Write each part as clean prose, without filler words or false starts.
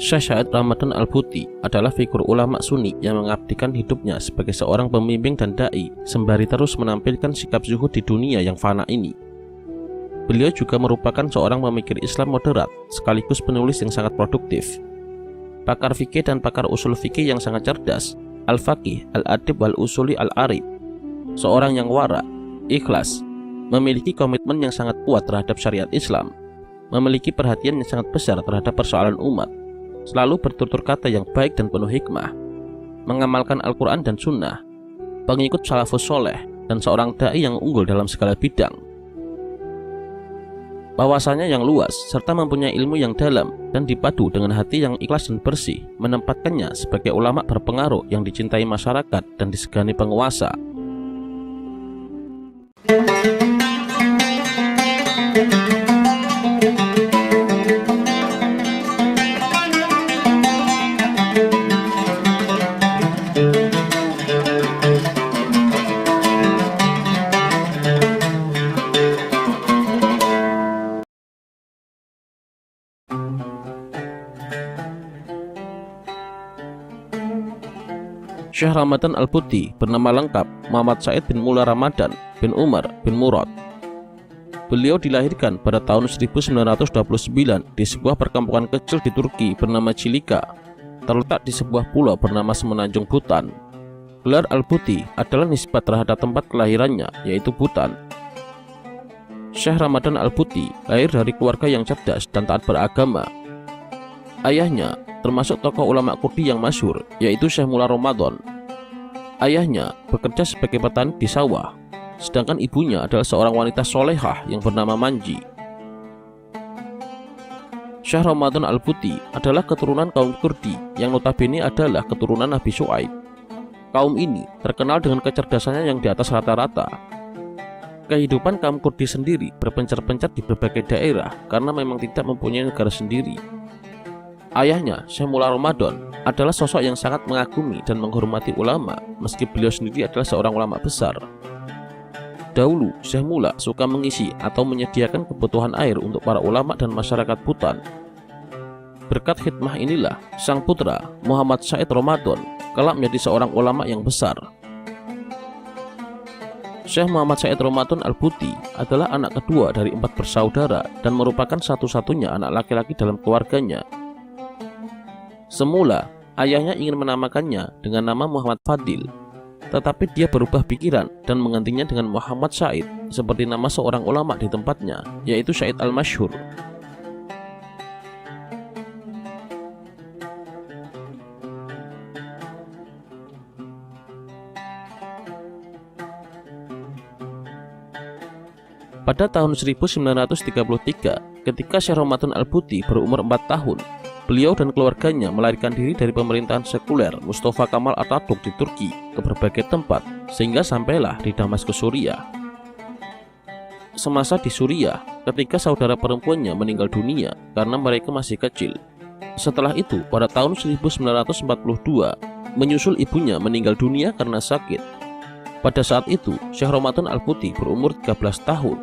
Syekh Syed Ramadan Al-Buti adalah figur ulama Sunni yang mengabdikan hidupnya sebagai seorang pembimbing dan dai, sembari terus menampilkan sikap zuhud di dunia yang fana ini. Beliau juga merupakan seorang pemikir Islam moderat, sekaligus penulis yang sangat produktif. Pakar fikih dan pakar usul fikih yang sangat cerdas, al-faqih, al-adib, wal-usuli, al-arif. Seorang yang wara, ikhlas, memiliki komitmen yang sangat kuat terhadap syariat Islam, memiliki perhatian yang sangat besar terhadap persoalan umat, selalu bertutur kata yang baik dan penuh hikmah, mengamalkan Al-Quran dan Sunnah, pengikut salafus soleh, dan seorang dai yang unggul dalam segala bidang. Wawasannya yang luas serta mempunyai ilmu yang dalam dan dipadu dengan hati yang ikhlas dan bersih menempatkannya sebagai ulama berpengaruh yang dicintai masyarakat dan disegani penguasa. Syekh Ramadan Al-Buti bernama lengkap Muhammad Said bin Mullah Ramadan bin Umar bin Murad. Beliau dilahirkan pada tahun 1929 di sebuah perkampungan kecil di Turki bernama Cilika, terletak di sebuah pulau bernama Semenanjung Butan. Gelar Al-Buti adalah nisbat terhadap tempat kelahirannya, yaitu Butan. Syekh Ramadan Al-Buti lahir dari keluarga yang cerdas dan taat beragama. Ayahnya termasuk tokoh ulama Kurdi yang masyhur, yaitu Syekh Mullah Ramadan. Ayahnya bekerja sebagai petani di sawah, sedangkan ibunya adalah seorang wanita solehah yang bernama Manji. Syekh Ramadan Al-Buti adalah keturunan kaum Kurdi yang notabene adalah keturunan Nabi Syuaib. Kaum ini terkenal dengan kecerdasannya yang di atas rata-rata. Kehidupan kaum Kurdi sendiri berpencar-pencar di berbagai daerah karena memang tidak mempunyai negara sendiri. Ayahnya, Syekh Mullah Ramadan, adalah sosok yang sangat mengagumi dan menghormati ulama, meski beliau sendiri adalah seorang ulama besar. Dahulu, Syekh Mullah suka mengisi atau menyediakan kebutuhan air untuk para ulama dan masyarakat Butan. Berkat khidmah inilah, sang putra, Muhammad Said Ramadan, kelak menjadi seorang ulama yang besar. Syekh Muhammad Said Ramadan Al-Buti adalah anak kedua dari 4 bersaudara dan merupakan satu-satunya anak laki-laki dalam keluarganya. Semula, ayahnya ingin menamakannya dengan nama Muhammad Fadil, tetapi dia berubah pikiran dan menggantinya dengan Muhammad Said, seperti nama seorang ulama di tempatnya, yaitu Said Al-Masyhur. Pada tahun 1933, ketika Syekh Ramadan Al-Buti berumur 4 tahun, beliau dan keluarganya melarikan diri dari pemerintahan sekuler Mustafa Kemal Atatürk di Turki ke berbagai tempat, sehingga sampailah di Damaskus, Suriah. Semasa di Suriah, ketika saudara perempuannya meninggal dunia karena mereka masih kecil. Setelah itu, pada tahun 1942, menyusul ibunya meninggal dunia karena sakit. Pada saat itu, Syekh Ramadan Al-Buti berumur 13 tahun.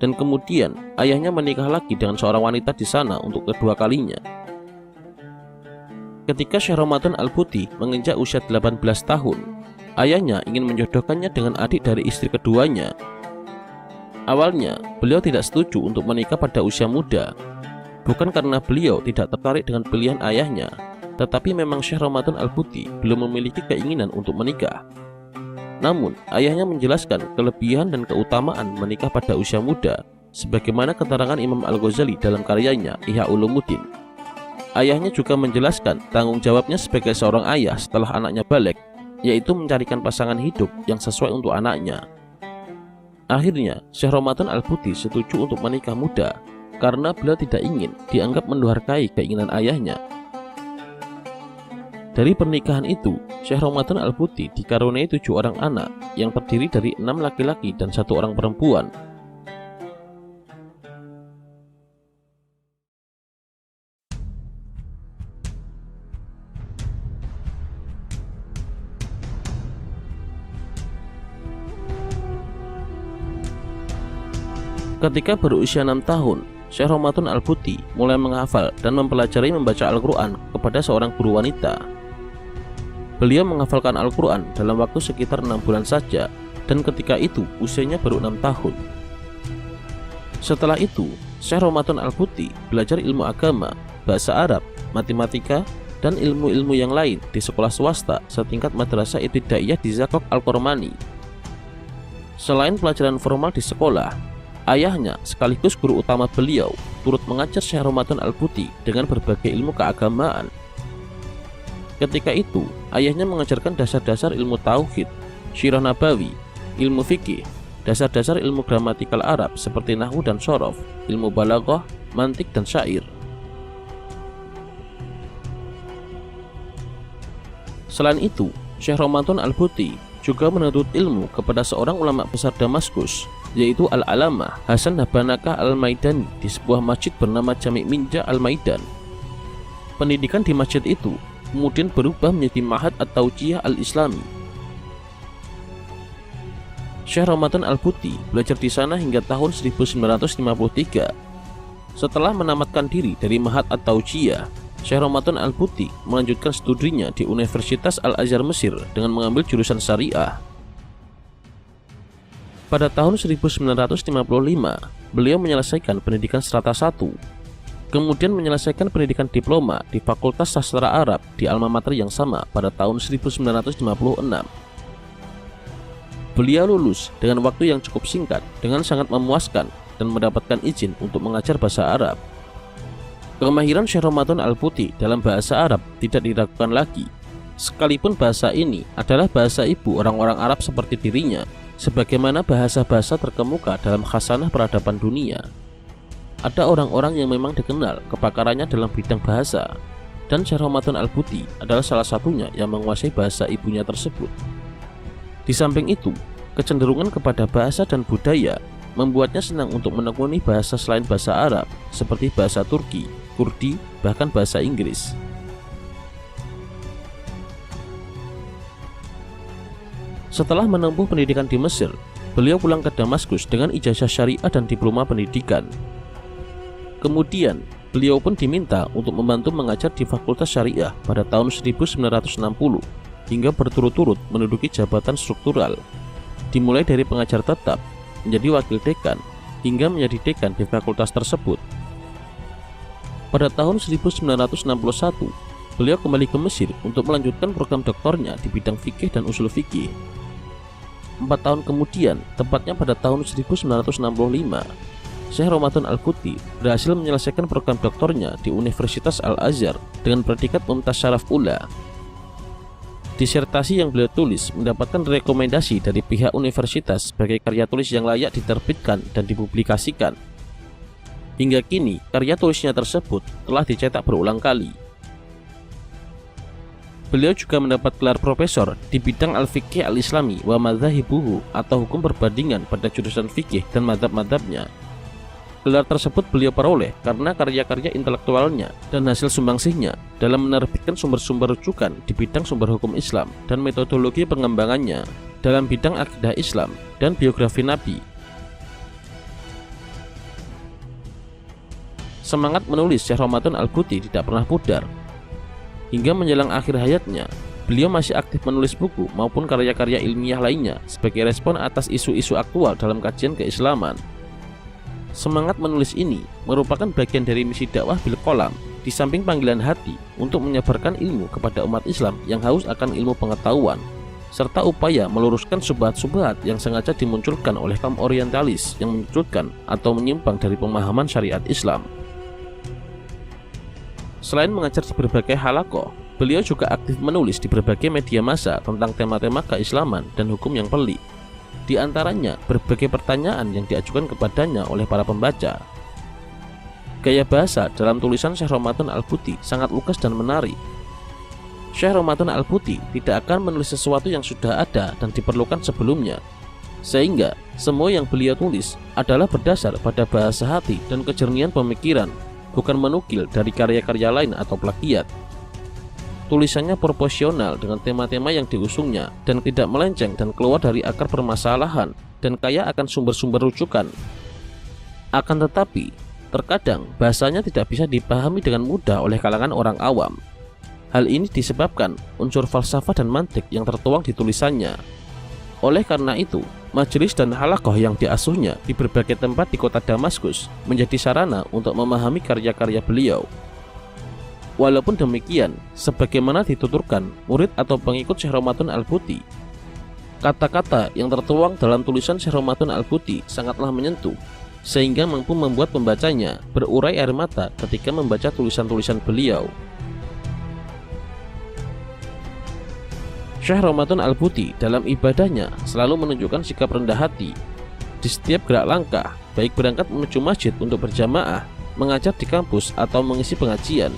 Dan kemudian, ayahnya menikah lagi dengan seorang wanita di sana untuk kedua kalinya. Ketika Syekh Ramadan Al-Buti menginjak usia 18 tahun, ayahnya ingin menjodohkannya dengan adik dari istri keduanya. Awalnya, beliau tidak setuju untuk menikah pada usia muda. Bukan karena beliau tidak tertarik dengan pilihan ayahnya, tetapi memang Syekh Ramadan Al-Buti belum memiliki keinginan untuk menikah. Namun, ayahnya menjelaskan kelebihan dan keutamaan menikah pada usia muda, sebagaimana keterangan Imam Al-Ghazali dalam karyanya Ihya Ulumuddin. Ayahnya juga menjelaskan tanggung jawabnya sebagai seorang ayah setelah anaknya balik, yaitu mencarikan pasangan hidup yang sesuai untuk anaknya. Akhirnya, Syekh Ramadan Al-Buti setuju untuk menikah muda, karena beliau tidak ingin dianggap mendurhakai keinginan ayahnya. Dari pernikahan itu, Syekh Ramadan Al-Buti dikaruniai 7 orang anak yang terdiri dari 6 laki-laki dan 1 orang perempuan. Ketika berusia 6 tahun, Syekh Ramadan Al-Buti mulai menghafal dan mempelajari membaca Al-Quran kepada seorang guru wanita. Beliau menghafalkan Al-Quran dalam waktu sekitar 6 bulan saja, dan ketika itu usianya baru 6 tahun. Setelah itu, Syekh Ramadan Al-Buti belajar ilmu agama, bahasa Arab, matematika, dan ilmu-ilmu yang lain di sekolah swasta setingkat Madrasah Ibtidaiyah di Zakok Al-Kormani. Selain pelajaran formal di sekolah, ayahnya sekaligus guru utama beliau turut mengajar Syekh Ramadan Al-Buti dengan berbagai ilmu keagamaan. Ketika itu, ayahnya mengajarkan dasar-dasar ilmu tauhid, syirah nabawi, ilmu fikih, dasar-dasar ilmu gramatikal Arab seperti nahwu dan shorof, ilmu balaghah, mantik, dan syair. Selain itu, Syekh Ramadan Al-Buti juga menuntut ilmu kepada seorang ulama besar Damaskus, yaitu Al-Alamah Hasan Habanakah Al-Maidani di sebuah masjid bernama Jami' Minja Al-Maidan. Pendidikan di masjid itu kemudian berubah menjadi Ma'had At-Taujiah Al-Islami. Syekh Ramadan Al-Buti belajar di sana hingga tahun 1953. Setelah menamatkan diri dari Ma'had At-Taujiah, Syekh Ramadan Al-Buti melanjutkan studinya di Universitas Al-Azhar Mesir dengan mengambil jurusan syariah. Pada tahun 1955, beliau menyelesaikan pendidikan strata 1, kemudian menyelesaikan pendidikan diploma di Fakultas Sastra Arab di alma mater yang sama pada tahun 1956. Beliau lulus dengan waktu yang cukup singkat dengan sangat memuaskan dan mendapatkan izin untuk mengajar bahasa Arab. Kemahiran Syekh Ramadan Al-Buti dalam bahasa Arab tidak diragukan lagi, sekalipun bahasa ini adalah bahasa ibu orang-orang Arab seperti dirinya, sebagaimana bahasa-bahasa terkemuka dalam khasanah peradaban dunia. Ada orang-orang yang memang dikenal kepakarannya dalam bidang bahasa, dan Syekh Ramadan Al-Buti adalah salah satunya yang menguasai bahasa ibunya tersebut. Di samping itu, kecenderungan kepada bahasa dan budaya membuatnya senang untuk menekuni bahasa selain bahasa Arab, seperti bahasa Turki, Kurdi, bahkan bahasa Inggris. Setelah menempuh pendidikan di Mesir, beliau pulang ke Damaskus dengan ijazah syariah dan diploma pendidikan. Kemudian, beliau pun diminta untuk membantu mengajar di Fakultas Syariah pada tahun 1960 hingga berturut-turut menduduki jabatan struktural, dimulai dari pengajar tetap, menjadi wakil dekan, hingga menjadi dekan di fakultas tersebut. Pada tahun 1961, beliau kembali ke Mesir untuk melanjutkan program doktornya di bidang fikih dan usul fikih. 4 tahun kemudian, tepatnya pada tahun 1965, Syekh Ramadan Al-Buti berhasil menyelesaikan program doktornya di Universitas Al-Azhar dengan predikat Mumtaz Syaraf Ula. Disertasi yang beliau tulis mendapatkan rekomendasi dari pihak universitas sebagai karya tulis yang layak diterbitkan dan dipublikasikan. Hingga kini, karya tulisnya tersebut telah dicetak berulang kali. Beliau juga mendapat gelar profesor di bidang al-fiqih al-islami wa madzahibuhu atau hukum perbandingan pada jurusan fikih dan madhab-madhabnya. Gelar tersebut beliau peroleh karena karya-karya intelektualnya dan hasil sumbangsihnya dalam menerbitkan sumber-sumber rujukan di bidang sumber hukum Islam dan metodologi pengembangannya dalam bidang akidah Islam dan biografi Nabi. Semangat menulis Syekh Ramadan Al-Buti tidak pernah pudar. Hingga menjelang akhir hayatnya, beliau masih aktif menulis buku maupun karya-karya ilmiah lainnya sebagai respon atas isu-isu aktual dalam kajian keislaman. Semangat menulis ini merupakan bagian dari misi dakwah bil qalam, di samping panggilan hati untuk menyebarkan ilmu kepada umat Islam yang haus akan ilmu pengetahuan, serta upaya meluruskan subhat-subhat yang sengaja dimunculkan oleh kaum orientalis yang menyudutkan atau menyimpang dari pemahaman syariat Islam. Selain mengajar di berbagai halaqah, beliau juga aktif menulis di berbagai media massa tentang tema-tema keislaman dan hukum yang pelik. Di antaranya berbagai pertanyaan yang diajukan kepadanya oleh para pembaca. Gaya bahasa dalam tulisan Syekh Ramadan Al-Buti sangat lugas dan menarik. Syekh Ramadan Al-Buti tidak akan menulis sesuatu yang sudah ada dan diperlukan sebelumnya, sehingga semua yang beliau tulis adalah berdasar pada bahasa hati dan kejernihan pemikiran, bukan menukil dari karya-karya lain atau plagiat. Tulisannya proporsional dengan tema-tema yang diusungnya dan tidak melenceng dan keluar dari akar permasalahan dan kaya akan sumber-sumber rujukan. Akan tetapi, Terkadang bahasanya tidak bisa dipahami dengan mudah oleh kalangan orang awam. Hal ini disebabkan unsur falsafah dan mantik yang tertuang di tulisannya. Oleh karena itu, majelis dan halaqah yang diasuhnya di berbagai tempat di kota Damaskus menjadi sarana untuk memahami karya-karya beliau. Walaupun demikian, sebagaimana dituturkan murid atau pengikut Syekh Ramadan Al-Buti, kata-kata yang tertuang dalam tulisan Syekh Ramadan Al-Buti sangatlah menyentuh, sehingga mampu membuat pembacanya berurai air mata ketika membaca tulisan-tulisan beliau. Syekh Ramadan Al-Buti dalam ibadahnya selalu menunjukkan sikap rendah hati. Di setiap gerak langkah, baik berangkat menuju masjid untuk berjamaah, mengajar di kampus, atau mengisi pengajian,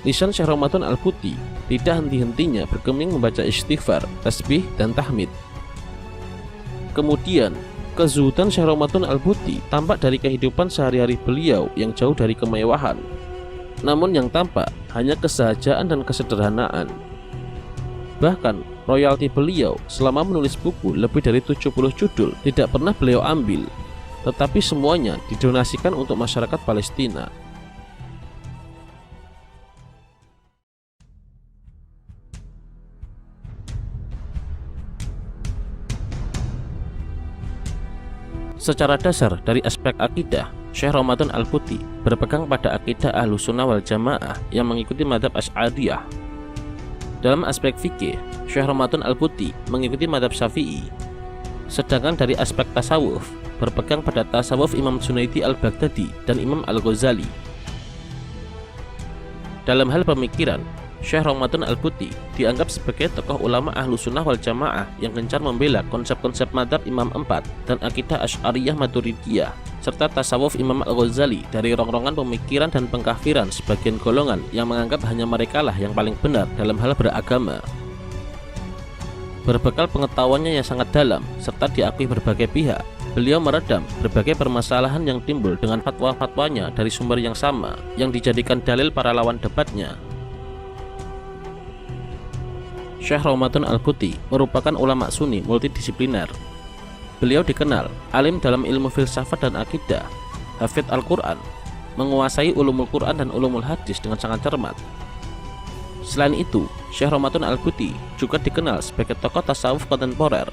lisan Syekh Ramadan Al-Buti tidak henti-hentinya bergeming membaca istighfar, tasbih, dan tahmid. Kemudian, kezuhudan Syekh Ramadan Al-Buti tampak dari kehidupan sehari-hari beliau yang jauh dari kemewahan. Namun yang tampak hanya kesahajaan dan kesederhanaan. Bahkan, royalti beliau selama menulis buku lebih dari 70 judul tidak pernah beliau ambil, tetapi semuanya didonasikan untuk masyarakat Palestina. Secara dasar dari aspek akidah, Syekh Ramadan Al-Buti berpegang pada akidah Ahlussunnah wal Jamaah yang mengikuti mazhab Asy'ariyah. Dalam aspek fikih, Syekh Ramadan Al-Buti mengikuti mazhab Syafi'i. Sedangkan dari aspek tasawuf, berpegang pada tasawuf Imam Junaidi Al-Baghdadi dan Imam Al-Ghazali. Dalam hal pemikiran, Syekh Ramadan Al-Buti dianggap sebagai tokoh ulama Ahlussunnah wal Jamaah yang gencar membela konsep-konsep mazhab Imam Empat dan akidah Asy'ariyah Maturidiyah, serta tasawuf Imam Al-Ghazali dari rongrongan pemikiran dan pengkafiran sebagian golongan yang menganggap hanya merekalah yang paling benar dalam hal beragama. Berbekal pengetahuannya yang sangat dalam serta diakui berbagai pihak, beliau meredam berbagai permasalahan yang timbul dengan fatwa-fatwanya dari sumber yang sama yang dijadikan dalil para lawan debatnya. Syekh Ramadan Al-Buti merupakan ulama Sunni multidisipliner. Beliau dikenal alim dalam ilmu filsafat dan akidah, hafidz Al-Quran, menguasai ulumul Quran dan ulumul hadis dengan sangat cermat. Selain itu, Syekh Ramadan Al-Buti juga dikenal sebagai tokoh tasawuf kontemporer.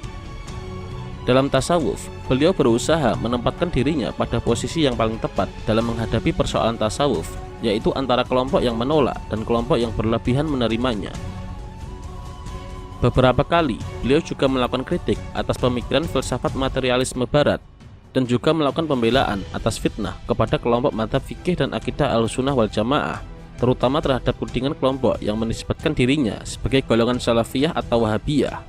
Dalam tasawuf, beliau berusaha menempatkan dirinya pada posisi yang paling tepat dalam menghadapi persoalan tasawuf, yaitu antara kelompok yang menolak dan kelompok yang berlebihan menerimanya. Beberapa kali, beliau juga melakukan kritik atas pemikiran filsafat materialisme barat dan juga melakukan pembelaan atas fitnah kepada kelompok mazhab fikih dan akidah Ahlussunnah wal Jamaah, terutama terhadap tudingan kelompok yang menisbatkan dirinya sebagai golongan salafiyah atau wahabiyah.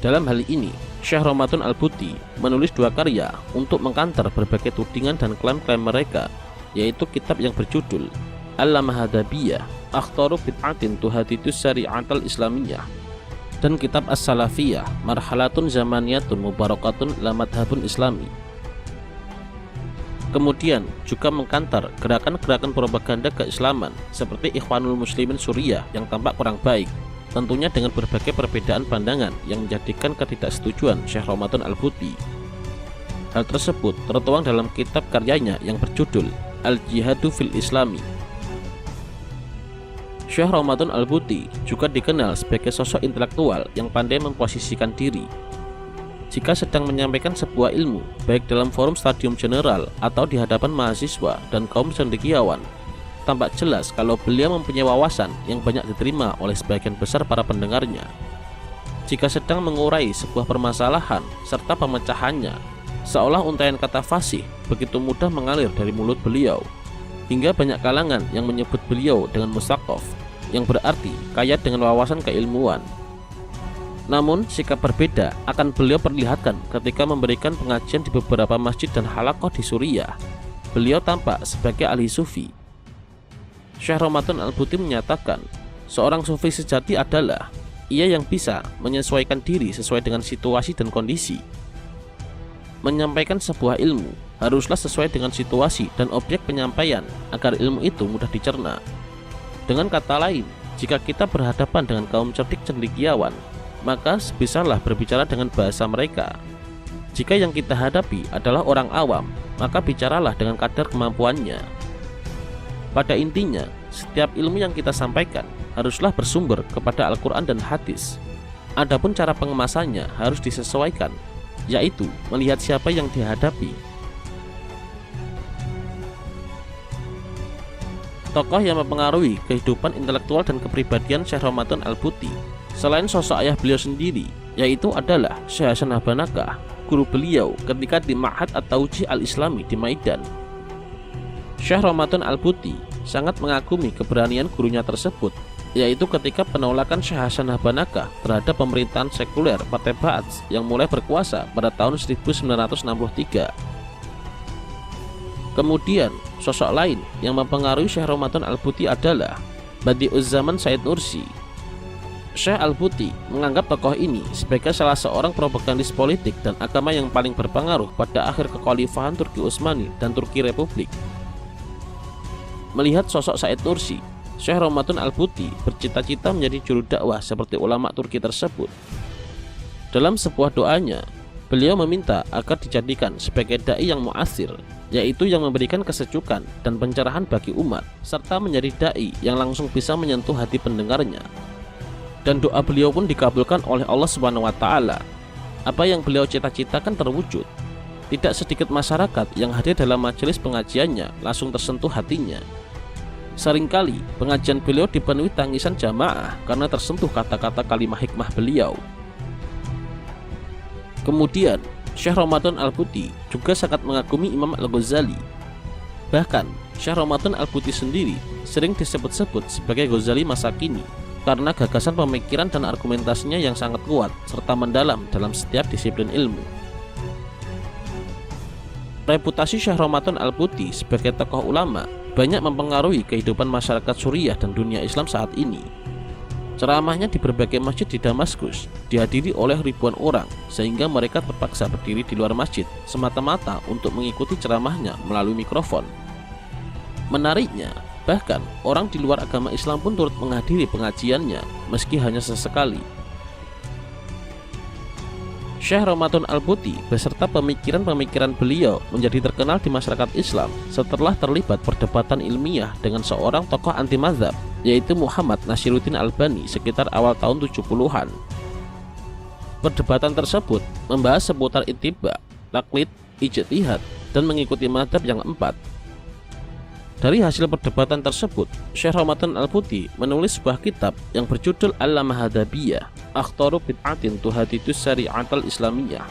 Dalam hal ini, Syekh Ramadan Al-Buti menulis dua karya untuk mengkantar berbagai tudingan dan klaim-klaim mereka, yaitu kitab yang berjudul Al-Mahadabiyah, Akhtaru Bid'atin Tuhadidus Syari'atal Islamiyah, dan kitab As-Salafiyah, Marhalatun Zamaniyatun Mubarakatun La Madhabun Islami. Kemudian juga mengkantar gerakan-gerakan propaganda keislaman seperti Ikhwanul Muslimin Suriah yang tampak kurang baik, tentunya dengan berbagai perbedaan pandangan yang menjadikan ketidaksetujuan Syekh Ramadan Al-Buti. Hal tersebut tertuang dalam kitab karyanya yang berjudul Al-Jihadu fil Islami. Syekh Ramadan Al-Buti juga dikenal sebagai sosok intelektual yang pandai memposisikan diri. Jika sedang menyampaikan sebuah ilmu, baik dalam forum stadium general atau di hadapan mahasiswa dan kaum cendekiawan, tampak jelas kalau beliau mempunyai wawasan yang banyak diterima oleh sebagian besar para pendengarnya. Jika sedang mengurai sebuah permasalahan serta pemecahannya, seolah untaian kata fasih begitu mudah mengalir dari mulut beliau, hingga banyak kalangan yang menyebut beliau dengan mustaqof, yang berarti kaya dengan wawasan keilmuan. Namun sikap berbeda akan beliau perlihatkan ketika memberikan pengajian di beberapa masjid dan halaqah di Suriah. Beliau tampak sebagai ahli sufi. Syekh Ramadan Al-Buti menyatakan, seorang sufi sejati adalah ia yang bisa menyesuaikan diri sesuai dengan situasi dan kondisi. Menyampaikan sebuah ilmu haruslah sesuai dengan situasi dan objek penyampaian agar ilmu itu mudah dicerna. Dengan kata lain, jika kita berhadapan dengan kaum cerdik cendekiawan, maka sebisalah berbicara dengan bahasa mereka. Jika yang kita hadapi adalah orang awam, maka bicaralah dengan kadar kemampuannya. Pada intinya, setiap ilmu yang kita sampaikan haruslah bersumber kepada Al-Quran dan hadis. Adapun cara pengemasannya harus disesuaikan, yaitu melihat siapa yang dihadapi. Tokoh yang mempengaruhi kehidupan intelektual dan kepribadian Syekh Ramadan Al-Buti, selain sosok ayah beliau sendiri, yaitu adalah Syekh Hasan Habanakah, guru beliau ketika di Ma'had At-Tawjih Al-Islami di Maidan. Syekh Ramadan Al-Buti sangat mengagumi keberanian gurunya tersebut, yaitu ketika penolakan Syekh Hasan Habanakah terhadap pemerintahan sekuler Partai Ba'ath yang mulai berkuasa pada tahun 1963. Kemudian, sosok lain yang mempengaruhi Syekh Ramadan Al-Buti adalah Badi'uz Zaman Said Nursi. Syekh Al-Buti menganggap tokoh ini sebagai salah seorang propagandis politik dan agama yang paling berpengaruh pada akhir kekhalifahan Turki Utsmani dan Turki Republik. Melihat sosok Said Nursi, Syekh Ramadan Al-Buti bercita-cita menjadi juru dakwah seperti ulama Turki tersebut. Dalam sebuah doanya, beliau meminta agar dijadikan sebagai dai yang mu'athir, yaitu yang memberikan kesejukan dan pencerahan bagi umat, serta menjadi dai yang langsung bisa menyentuh hati pendengarnya. Dan doa beliau pun dikabulkan oleh Allah Subhanahu wa Ta'ala. Apa yang beliau cita-citakan terwujud. Tidak sedikit masyarakat yang hadir dalam majelis pengajiannya langsung tersentuh hatinya. Seringkali pengajian beliau dipenuhi tangisan jamaah karena tersentuh kata-kata kalimah hikmah beliau. Kemudian, Syekh Ramadan Al-Buti juga sangat mengagumi Imam Al-Ghazali. Bahkan, Syekh Ramadan Al-Buti sendiri sering disebut-sebut sebagai Ghazali masa kini karena gagasan pemikiran dan argumentasinya yang sangat kuat serta mendalam dalam setiap disiplin ilmu. Reputasi Syekh Ramadan Al-Buti sebagai tokoh ulama banyak mempengaruhi kehidupan masyarakat Suriah dan dunia Islam saat ini. Ceramahnya di berbagai masjid di Damaskus dihadiri oleh ribuan orang, sehingga mereka terpaksa berdiri di luar masjid semata-mata untuk mengikuti ceramahnya melalui mikrofon. Menariknya, bahkan orang di luar agama Islam pun turut menghadiri pengajiannya meski hanya sesekali. Syekh Ramadan Al-Buti beserta pemikiran-pemikiran beliau menjadi terkenal di masyarakat Islam setelah terlibat perdebatan ilmiah dengan seorang tokoh anti mazhab, yaitu Muhammad Nasiruddin Albani sekitar awal tahun 70-an. Perdebatan tersebut membahas seputar ittiba, taklid, ijtihad, dan mengikuti mazhab yang empat. Dari hasil perdebatan tersebut, Syekh Ramadan Al-Buti menulis sebuah kitab yang berjudul Al-Mahadabiyah, Akhtaru Bid'atin Tuhadidus Syari'atal Islamiyah.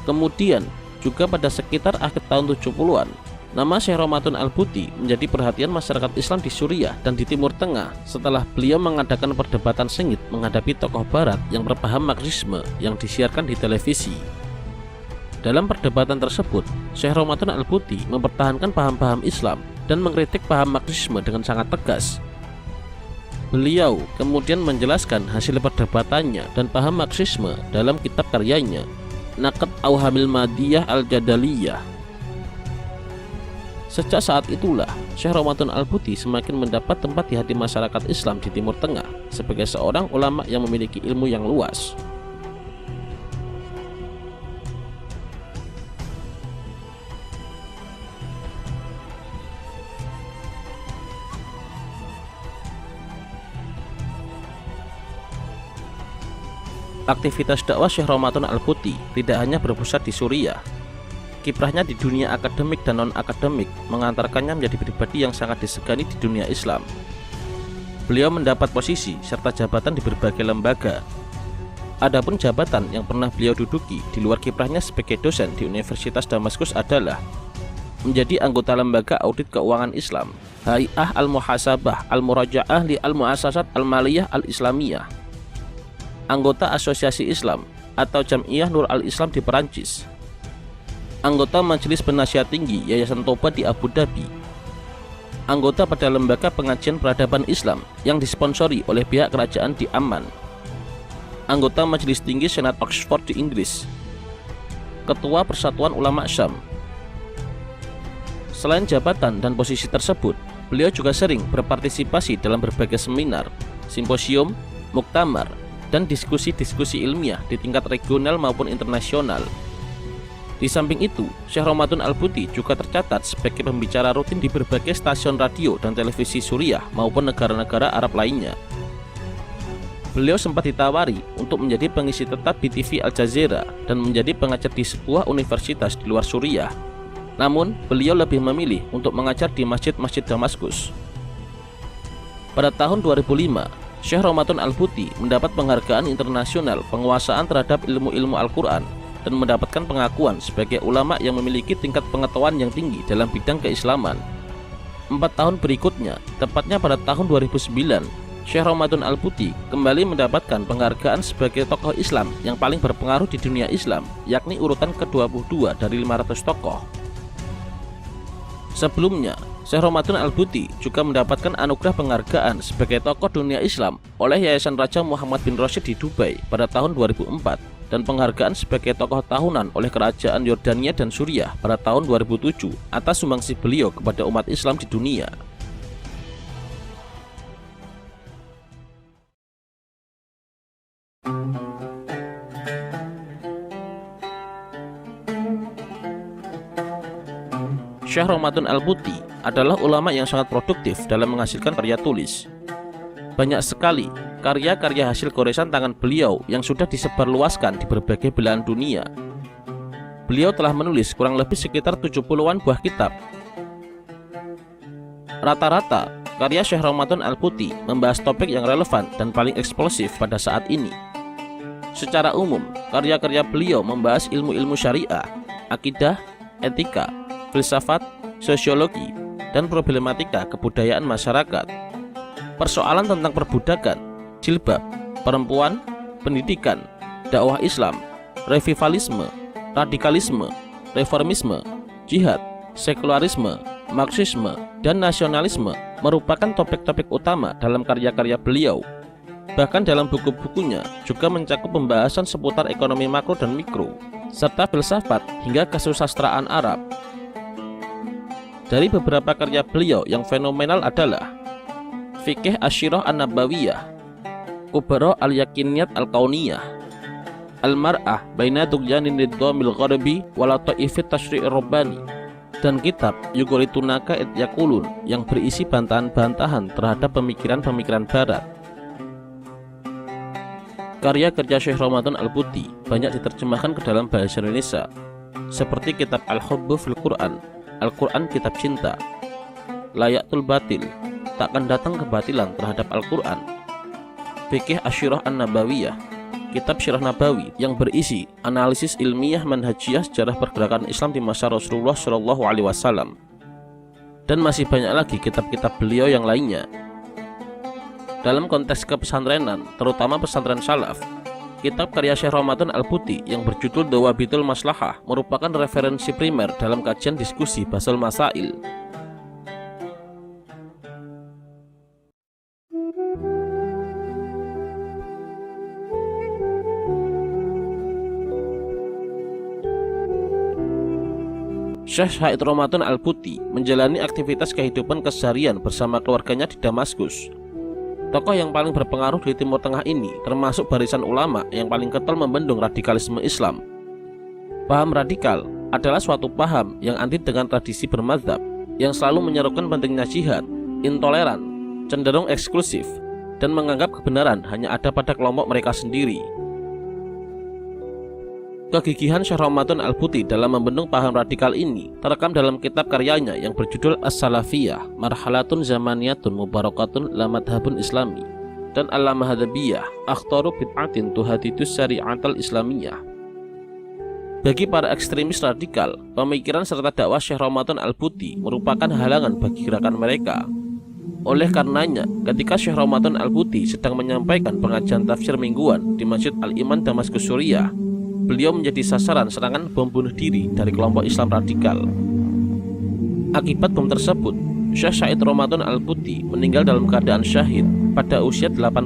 Kemudian, juga pada sekitar akhir tahun 70-an, nama Syekh Ramadan Al-Buti menjadi perhatian masyarakat Islam di Suriah dan di Timur Tengah setelah beliau mengadakan perdebatan sengit menghadapi tokoh barat yang berpaham Marxisme yang disiarkan di televisi. Dalam perdebatan tersebut, Syekh Ramadan Al-Buti mempertahankan paham-paham Islam dan mengkritik paham Marxisme dengan sangat tegas. Beliau kemudian menjelaskan hasil perdebatannya dan paham Marxisme dalam kitab karyanya Naqd Awhamil Madiyah Al-Jadaliyah. Sejak saat itulah, Syekh Ramadan Al-Buti semakin mendapat tempat di hati masyarakat Islam di Timur Tengah sebagai seorang ulama yang memiliki ilmu yang luas. Aktivitas dakwah Syekh Ramadan Al-Buti tidak hanya berpusat di Suriah. Kiprahnya di dunia akademik dan non-akademik mengantarkannya menjadi pribadi yang sangat disegani di dunia Islam. Beliau mendapat posisi serta jabatan di berbagai lembaga. Adapun jabatan yang pernah beliau duduki di luar kiprahnya sebagai dosen di Universitas Damaskus adalah menjadi anggota lembaga audit keuangan Islam, Hay'ah Al-Muhasabah Al-Muraja'ah li Al-Mu'assasat Al-Maliyah Al-Islamiyah, anggota Asosiasi Islam atau Jam'iyah Nur Al-Islam di Perancis, anggota Majelis Penasihat Tinggi Yayasan Toba di Abu Dhabi, anggota pada Lembaga Pengajian Peradaban Islam yang disponsori oleh pihak kerajaan di Amman, anggota Majelis Tinggi Senat Oxford di Inggris, Ketua Persatuan Ulama Syam. Selain jabatan dan posisi tersebut, beliau juga sering berpartisipasi dalam berbagai seminar, simposium, muktamar, dan diskusi-diskusi ilmiah di tingkat regional maupun internasional. Di samping itu, Syekh Ramadan Al-Buti juga tercatat sebagai pembicara rutin di berbagai stasiun radio dan televisi Suriah maupun negara-negara Arab lainnya. Beliau sempat ditawari untuk menjadi pengisi tetap di TV Al Jazeera dan menjadi pengajar di sebuah universitas di luar Suriah. Namun, beliau lebih memilih untuk mengajar di masjid-masjid Damaskus. Pada tahun 2005, Syekh Ramadan Al-Buti mendapat penghargaan internasional penguasaan terhadap ilmu-ilmu Al-Quran dan mendapatkan pengakuan sebagai ulama yang memiliki tingkat pengetahuan yang tinggi dalam bidang keislaman. 4 tahun berikutnya, tepatnya pada tahun 2009, Syekh Ramadan Al-Buti kembali mendapatkan penghargaan sebagai tokoh Islam yang paling berpengaruh di dunia Islam, yakni urutan ke-22 dari 500 tokoh. Sebelumnya, Syekh Ramadan Al-Buti juga mendapatkan anugerah penghargaan sebagai tokoh dunia Islam oleh Yayasan Raja Muhammad bin Rashid di Dubai pada tahun 2004 dan penghargaan sebagai tokoh tahunan oleh Kerajaan Yordania dan Suriah pada tahun 2007 atas sumbangsi beliau kepada umat Islam di dunia. Syekh Ramadan Al-Buti adalah ulama yang sangat produktif dalam menghasilkan karya tulis. Banyak sekali karya-karya hasil goresan tangan beliau yang sudah disebarluaskan di berbagai belahan dunia. Beliau telah menulis kurang lebih sekitar 70-an buah kitab. Rata-rata, karya Syekh Ramadan Al-Buti membahas topik yang relevan dan paling eksplosif pada saat ini. Secara umum, karya-karya beliau membahas ilmu-ilmu syariah, akidah, etika, filsafat, sosiologi, dan problematika kebudayaan masyarakat. Persoalan tentang perbudakan, jilbab, perempuan, pendidikan, dakwah Islam, revivalisme, radikalisme, reformisme, jihad, sekularisme, marxisme, dan nasionalisme merupakan topik-topik utama dalam karya-karya beliau. Bahkan dalam buku-bukunya juga mencakup pembahasan seputar ekonomi makro dan mikro, serta filsafat hingga kesusastraan Arab. Dari beberapa karya beliau yang fenomenal adalah Fiqh Asyirah An-Nabawiyah, Kubra Al-Yakiniyat Al-Kauniyah, Al-Mar'ah Baina Tughyanin Nidhamil Gharabi Wala Ta'ifit Tashri'ir Rabbani, dan kitab Yughritunaka Id Yaqulun yang berisi bantahan-bantahan terhadap pemikiran-pemikiran barat. Karya-karya Syekh Ramadan Al-Buti banyak diterjemahkan ke dalam bahasa Indonesia, seperti kitab Al-Hubbu fil Quran, Al-Quran Kitab Cinta, Layatul Batil, Takkan Datang Kebatilan terhadap Al-Quran, Fiqh Asyirah An-Nabawiyah, kitab Syirah Nabawi yang berisi analisis ilmiah manhajiyah sejarah pergerakan Islam di masa Rasulullah SAW, dan masih banyak lagi kitab-kitab beliau yang lainnya. Dalam konteks kepesantrenan, terutama pesantren salaf, kitab karya Syekh Ramadan Al-Buti yang berjudul Dawabitul Maslahah merupakan referensi primer dalam kajian diskusi Basul Masail. Syekh Said Ramadan Al-Buti menjalani aktivitas kehidupan keseharian bersama keluarganya di Damaskus. Tokoh yang paling berpengaruh di Timur Tengah ini termasuk barisan ulama yang paling kental membendung radikalisme Islam. Paham radikal adalah suatu paham yang anti dengan tradisi bermadzhab, yang selalu menyerukan pentingnya jihad, intoleran, cenderung eksklusif, dan menganggap kebenaran hanya ada pada kelompok mereka sendiri. Kegigihan Syekh Ramadan Al-Buti dalam membendung paham radikal ini terekam dalam kitab karyanya yang berjudul As-Salafiyah, Marhalatun Zamaniyatun Mubarakatun La Madhabun Islami, dan Al-Mahadabiyah, Akhtaru Bid'atin Tuhadidus Syari'atal Islamiyah. Bagi para ekstremis radikal, pemikiran serta dakwah Syekh Ramadan Al-Buti merupakan halangan bagi gerakan mereka. Oleh karenanya, ketika Syekh Ramadan Al-Buti sedang menyampaikan pengajian tafsir mingguan di Masjid Al-Iman Damaskus Suriah, beliau menjadi sasaran serangan bom bunuh diri dari kelompok Islam radikal. Akibat bom tersebut, Syekh Said Ramadan Al-Buti meninggal dalam keadaan syahid pada usia 84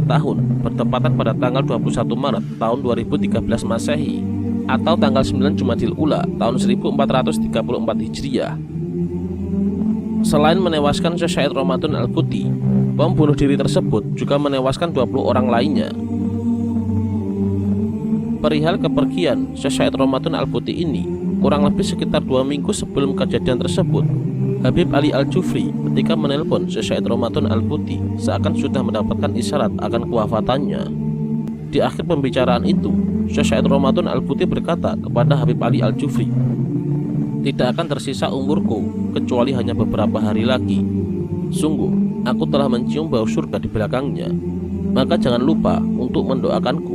tahun, bertepatan pada tanggal 21 Maret tahun 2013 Masehi atau tanggal 9 Jumadil Ula tahun 1434 Hijriah. Selain menewaskan Syekh Said Ramadan Al-Buti, bom bunuh diri tersebut juga menewaskan 20 orang lainnya. Perihal kepergian Syekh Said Ramadan Al-Buti ini, kurang lebih sekitar 2 minggu sebelum kejadian tersebut, Habib Ali Al-Jufri ketika menelpon Syekh Said Ramadan Al-Buti seakan sudah mendapatkan isyarat akan kewafatannya. Di akhir pembicaraan itu, Syekh Said Ramadan Al-Buti berkata kepada Habib Ali Al-Jufri, "Tidak akan tersisa umurku kecuali hanya beberapa hari lagi. Sungguh, aku telah mencium bau surga di belakangnya. Maka jangan lupa untuk mendoakanku."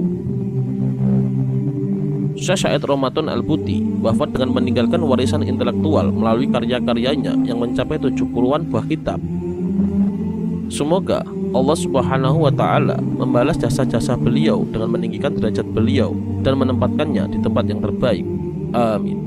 Syekh Said Ramadan Al-Buti wafat dengan meninggalkan warisan intelektual melalui karya-karyanya yang mencapai 70-an buah kitab. Semoga Allah Subhanahu wa Ta'ala membalas jasa-jasa beliau dengan meninggikan derajat beliau dan menempatkannya di tempat yang terbaik. Amin.